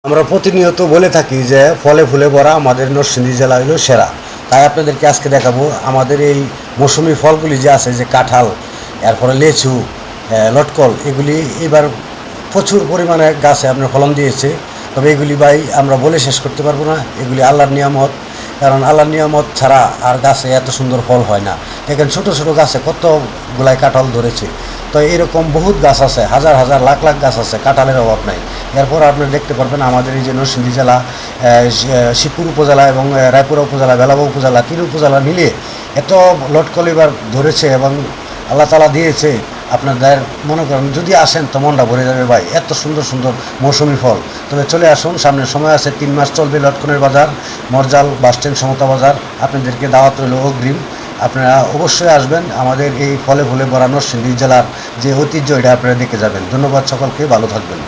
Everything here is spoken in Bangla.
আমরা প্রতিনিয়ত বলে থাকি যে ফলে ফুলে ভরা আমাদের নরসিংদী জেলা হলো সেরা। তাই আপনাদেরকে আজকে দেখাবো আমাদের এই মৌসুমি ফলগুলি যে আছে, যে কাঁঠাল, এরপরে লেচু, লটকল, এগুলি এবার প্রচুর পরিমাণে গাছে আপনার ফলন দিয়েছে। তবে এগুলি ভাই আমরা বলে শেষ করতে পারবো না, এগুলি আল্লাহর নিয়ামত। কারণ আল্লাহর নিয়ামত ছাড়া আর গাছে এত সুন্দর ফল হয় না। দেখেন ছোটো ছোটো গাছে কতগুলাই কাঁঠাল ধরেছে। তো এরকম বহুত গাছ আছে, হাজার হাজার লাখ লাখ গাছ আছে, কাঁঠালের অভাব নাই। এরপর আপনি দেখতে পারবেন আমাদের এই যে নরসিংদী জেলা, শিবপুর উপজেলা এবং রায়পুরা উপজেলা, বেলাবা উপজেলা, তিন উপজেলা মিলিয়ে এত লটকল এবার ধরেছে এবং আল্লাহ তালা দিয়েছে। আপনাদের মনে করেন যদি আসেন তো মনটা ভরে যাবে ভাই, এত সুন্দর সুন্দর মৌসুমি ফল। তবে চলে আসুন, সামনে সময় আছে, 3 মাস চলবে লটকনের বাজার, মরজাল বাসস্ট্যান্ড সমতা বাজার। আপনাদেরকে দাওয়াত রইল অগ্রিম, আপনারা অবশ্যই আসবেন। আমাদের এই ফলে ফুলে ভরা নরসিংদী জেলার যে ঐতিহ্য, এটা আপনারা দেখে যাবেন। ধন্যবাদ সকলকে, ভালো থাকবেন।